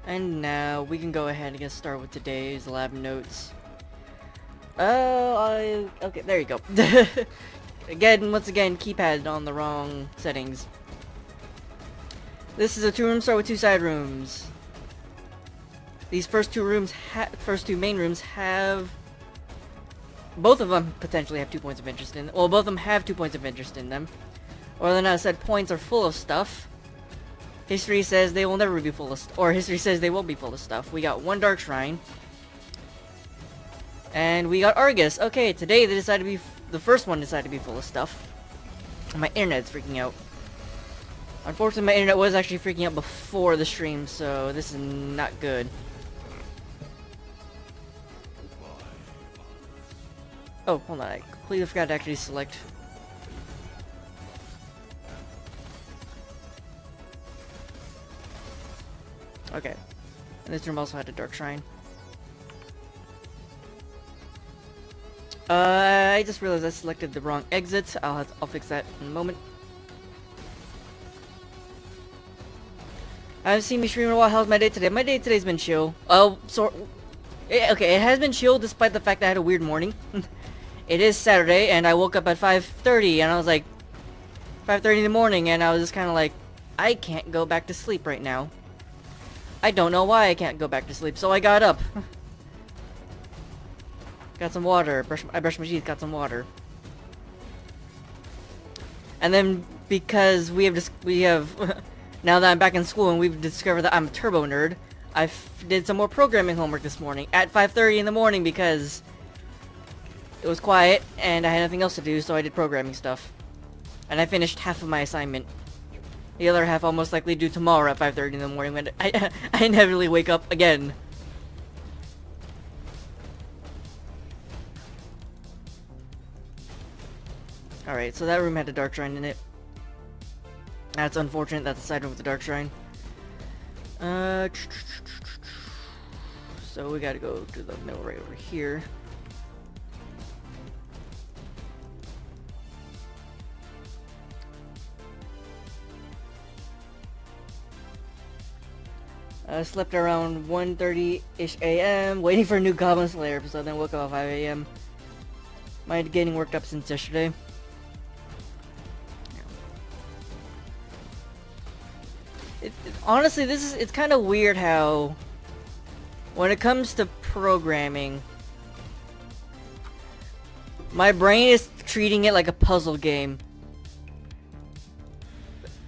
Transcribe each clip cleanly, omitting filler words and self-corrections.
And now we can go ahead and get started with today's lab notes. Okay, there you go. Once again, keypad on the wrong settings. This is a 2-room start with 2 side rooms. These first two main rooms have, both of them potentially have 2 points of interest in. Well, both of them have 2 points of interest in them. Whether or not said points are full of stuff. History says they will never be full of or history says they will be full of stuff. We got 1 dark shrine. And we got Argus. Okay, today they decided to be the first one decided to be full of stuff. And my internet's freaking out. Unfortunately, my internet was actually freaking out before the stream, so this is not good. Oh, hold on, I completely forgot to actually select. Okay. And this room also had a dark shrine. I just realized I selected the wrong exit. I'll fix that in a moment. I haven't seen me stream in a while. How's my day today? My day today's been chill. Okay, it has been chill despite the fact that I had a weird morning. It is Saturday, and I woke up at 5:30, and I was like, 5:30 in the morning, and I was just kind of like, I can't go back to sleep right now. I don't know why I can't go back to sleep, so I got up. Got some water. I brushed my teeth, got some water. And then, because we have now that I'm back in school and we've discovered that I'm a turbo nerd, I did some more programming homework this morning at 5:30 in the morning because it was quiet and I had nothing else to do, so I did programming stuff. And I finished half of my assignment. The other half I'll most likely do tomorrow at 5:30 in the morning when I inevitably wake up again. Alright, so that room had a dark shrine in it. That's unfortunate, that's the side room with the dark shrine. So we gotta go to the middle right over here. I slept around 1:30-ish a.m. waiting for a new Goblin Slayer episode, then woke up at 5 a.m. My getting worked up since yesterday. Honestly, it's kind of weird how, when it comes to programming, my brain is treating it like a puzzle game.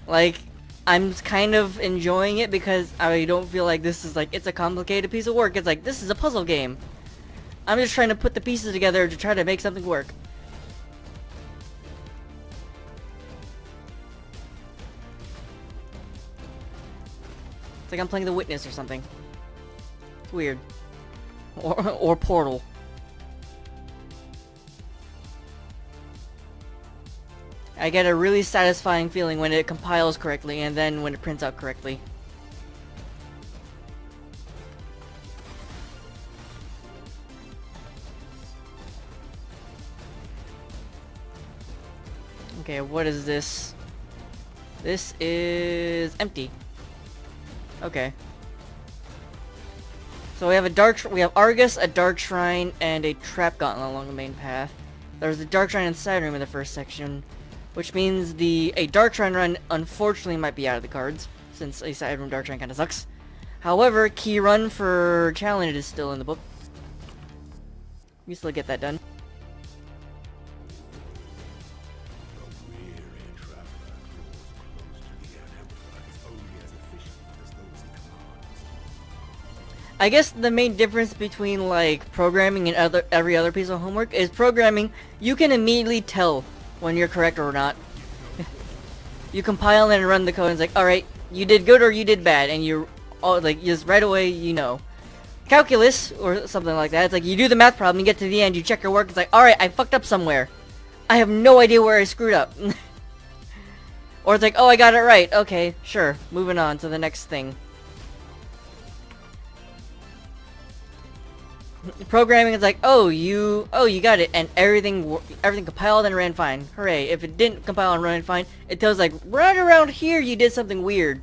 Like, I'm kind of enjoying it because I don't feel like this is like, it's a complicated piece of work. It's like, this is a puzzle game. I'm just trying to put the pieces together to try to make something work. It's like I'm playing The Witness or something. It's weird. Or Portal. I get a really satisfying feeling when it compiles correctly and then when it prints out correctly. Okay, what is this? This is empty. Okay. So we have Argus, a dark shrine, and a trap gauntlet along the main path. There's a dark shrine and side room in the first section, which means a dark shrine run unfortunately might be out of the cards, since a side room dark shrine kinda sucks. However, key run for challenge is still in the book. You still get that done. I guess the main difference between like programming and every other piece of homework is programming, you can immediately tell when you're correct or not. You compile and run the code and it's like, alright, you did good or you did bad, and you're all like, just right away you know. Calculus or something like that, it's like you do the math problem, you get to the end, you check your work, it's like, alright, I fucked up somewhere. I have no idea where I screwed up. Or it's like, oh, I got it right, okay, sure, moving on to the next thing. Programming is like, oh you got it, and everything compiled and ran fine. Hooray! If it didn't compile and run fine, it tells like right around here you did something weird.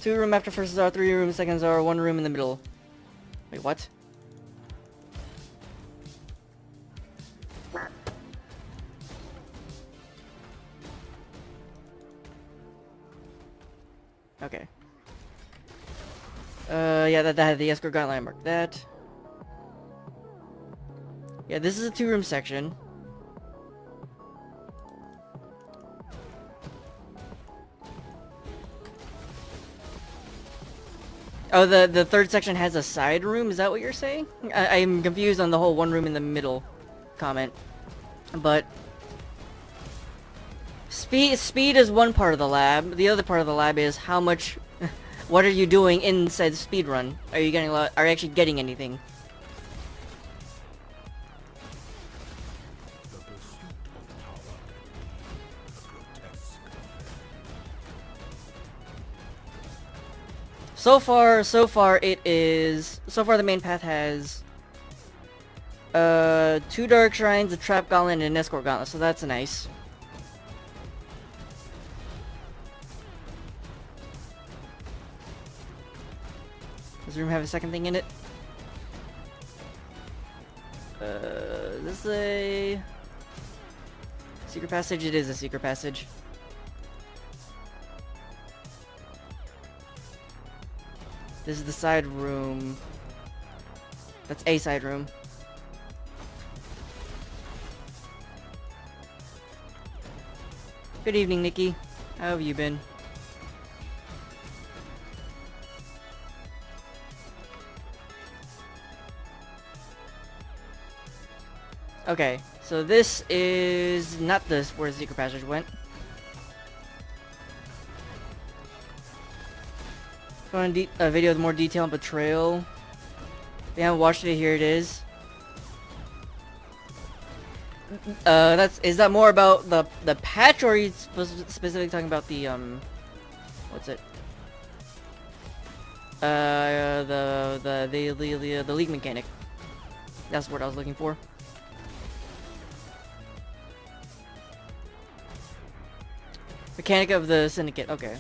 2 room after first czar, 3 room second czar, 1 room in the middle. Wait, what? Okay. Yeah, that had the escort guideline landmark. That. Yeah, this is a 2 room section. Oh, the third section has a side room? Is that what you're saying? I'm confused on the whole 1 room in the middle comment. But speed is one part of the lab. The other part of the lab is how much what are you doing inside the speed run? Are you actually getting anything? So far the main path has 2 dark shrines, a trap gauntlet, and an escort gauntlet, so that's nice. Does the room have a second thing in it? This is a secret passage? It is a secret passage. This is the side room. That's a side room. Good evening, Nikki. How have you been? Okay, so this is not where the secret passage went. Found a video with more detail on Betrayal. If you haven't watched it, here it is. Is that more about the patch, or are you specifically talking about the what's it? The league mechanic. That's what I was looking for. Mechanic of the Syndicate. Okay.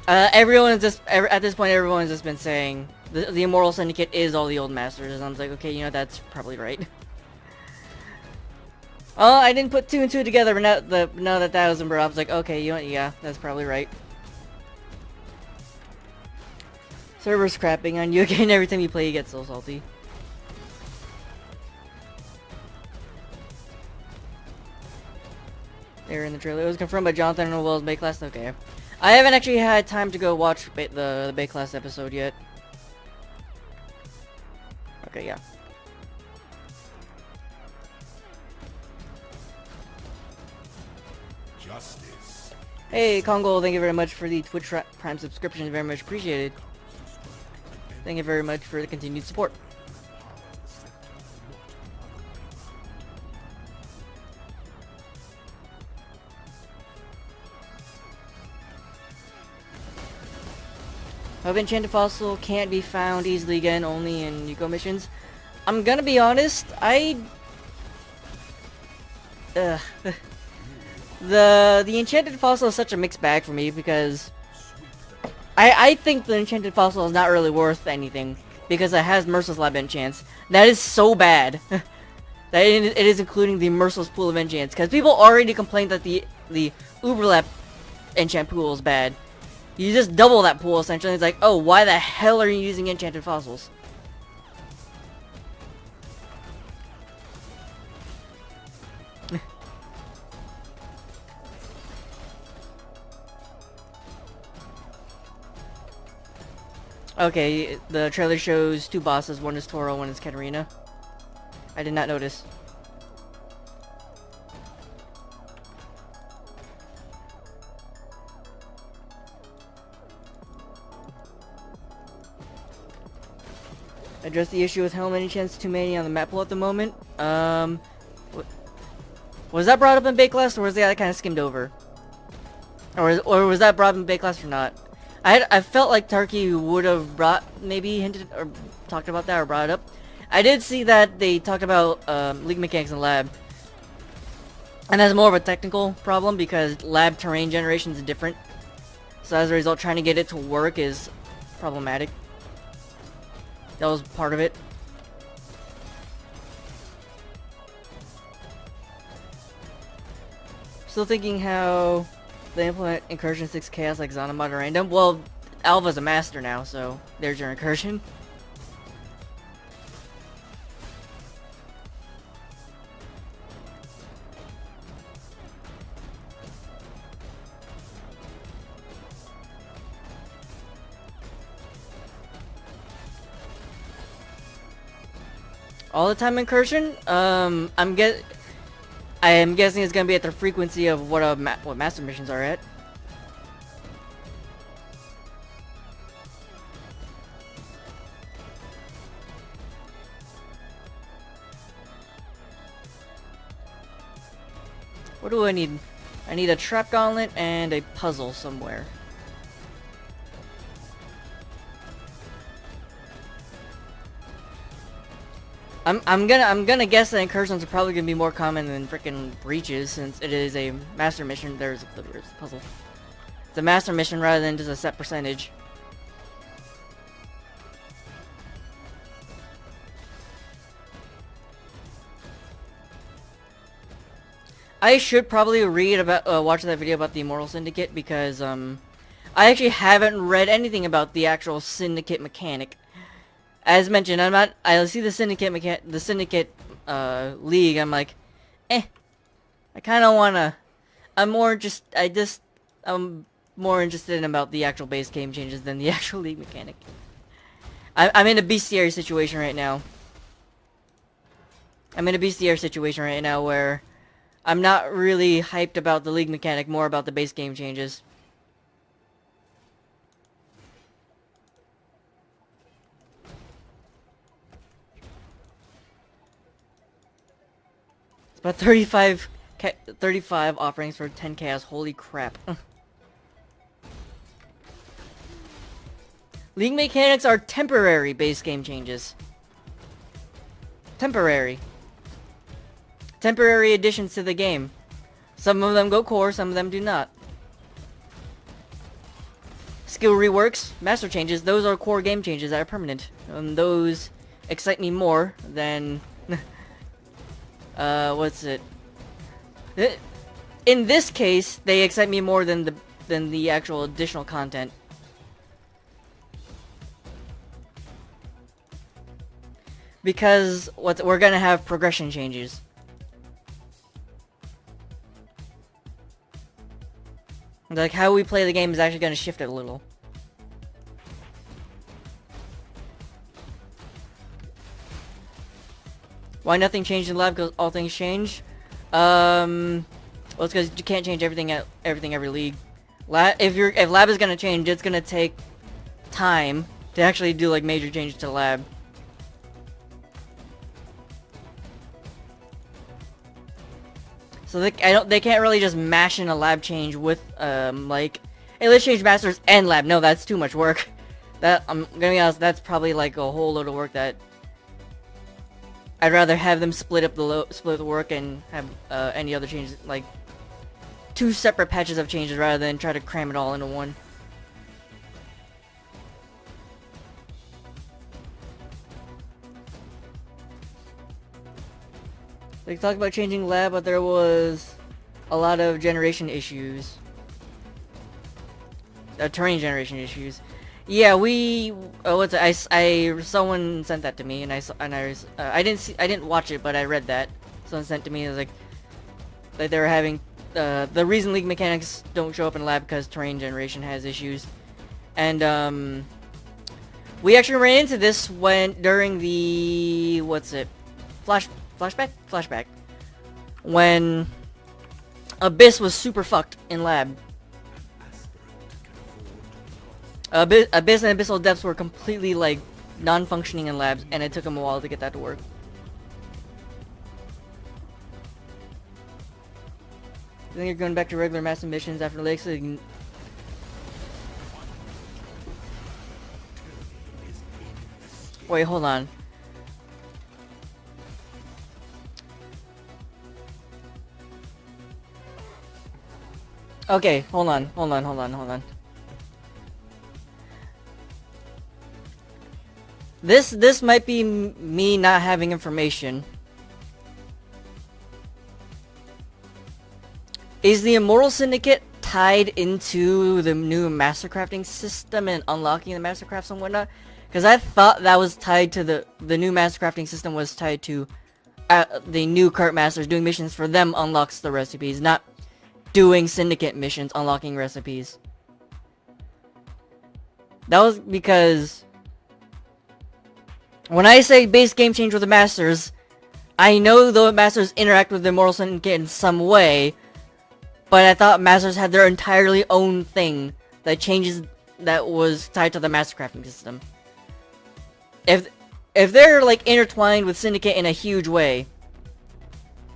Everyone's just at this point. Everyone's just been saying the Immortal Syndicate is all the old masters, and I was like, okay, you know, that's probably right. Oh, I didn't put 2 and 2 together, but now that was in, bro, I was like, okay, you know what? Yeah, that's probably right. Server's crapping on you again. Every time you play, you get so salty. There in the trailer. It was confirmed by Jonathan and Will's Bay Class. Okay. I haven't actually had time to go watch the Bay Class episode yet. Okay, yeah. Justice. Hey, Congo, thank you very much for the Twitch Prime subscription. Very much appreciated. Thank you very much for the continued support. Hope Enchanted Fossil can't be found easily again, only in Yuko missions. I'm gonna be honest, the Enchanted Fossil is such a mixed bag for me, because I think the Enchanted Fossil is not really worth anything, because it has Merciless Lab enchants. That is so bad. That it is including the Merciless pool of enchants, because people already complained that the Uberlap enchant pool is bad. You just double that pool, essentially. It's like, oh, why the hell are you using enchanted fossils? Okay, the trailer shows 2 bosses. One is Toro, one is Katarina. I did not notice. Address the issue with how many chances too many on the map pool at the moment. Was that brought up in Bay Class, or was that kind of skimmed over? Or was that brought up in Bay Class or not? I felt like Tarky would have maybe hinted or talked about that or brought it up. I did see that they talked about league mechanics in lab, and that's more of a technical problem because lab terrain generation is different. So as a result, trying to get it to work is problematic. That was part of it. Still thinking how they implement Incursion 6 Chaos like Xenomod or Random. Well, Alva's a master now, so there's your Incursion. All the time Incursion? I am guessing it's gonna be at the frequency of what master missions are at. What do I need? I need a trap gauntlet and a puzzle somewhere. I'm gonna guess that incursions are probably gonna be more common than freaking breaches, since it is a master mission. There's a puzzle. It's a master mission rather than just a set percentage. I should probably read about watch that video about the Immortal Syndicate, because I actually haven't read anything about the actual Syndicate mechanic. As mentioned, I see the Syndicate League. I'm like, I kind of wanna. I'm more interested in about the actual base game changes than the actual League mechanic. I'm in a bestiary situation right now. Where I'm not really hyped about the League mechanic, more about the base game changes. But 35 offerings for 10 chaos. Holy crap. League mechanics are temporary base game changes. Temporary additions to the game. Some of them go core, some of them do not. Skill reworks, master changes, those are core game changes that are permanent. Those excite me more than what's it? In this case, they excite me more than the actual additional content. Because we're gonna have progression changes. Like, how we play the game is actually gonna shift it a little. Why nothing changed in lab? Because all things change. Well, it's because you can't change everything every league. If lab is gonna change, it's gonna take time to actually do like major changes to lab. So they can't really just mash in a lab change with like, hey, let's change masters and lab. No, that's too much work. That, I'm gonna be honest, that's probably like a whole load of work that I'd rather have them split the work and have any other changes, like 2 separate patches of changes, rather than try to cram it all into one. They talked about changing lab, but there was a lot of generation issues. Terrain generation issues. Yeah, someone sent that to me, and I didn't watch it, but I read that. Someone sent to me, it was like, that they were having, the reason League mechanics don't show up in lab because terrain generation has issues. And, we actually ran into this during the, Flashback? When Abyss was super fucked in lab. Abyss and Abyssal Depths were completely, like, non-functioning in labs, and it took them a while to get that to work. I think you're going back to regular massive missions after Lakes. So you can... Wait, hold on. Okay, hold on. This might be me not having information. Is the Immortal Syndicate tied into the new master crafting system and unlocking the master crafts and whatnot? Because I thought that was tied to the new master crafting system was tied to the new cart masters doing missions for them unlocks the recipes, not doing syndicate missions unlocking recipes. That was because when I say base game change with the masters, I know the masters interact with the Immortal Syndicate in some way, but I thought masters had their entirely own thing that changes, that was tied to the master crafting system. If they're like intertwined with Syndicate in a huge way,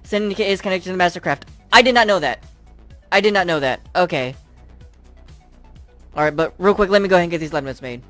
Syndicate is connected to the Mastercraft. I did not know that. I did not know that. Okay. Alright, but real quick, let me go ahead and get these labyrinths made.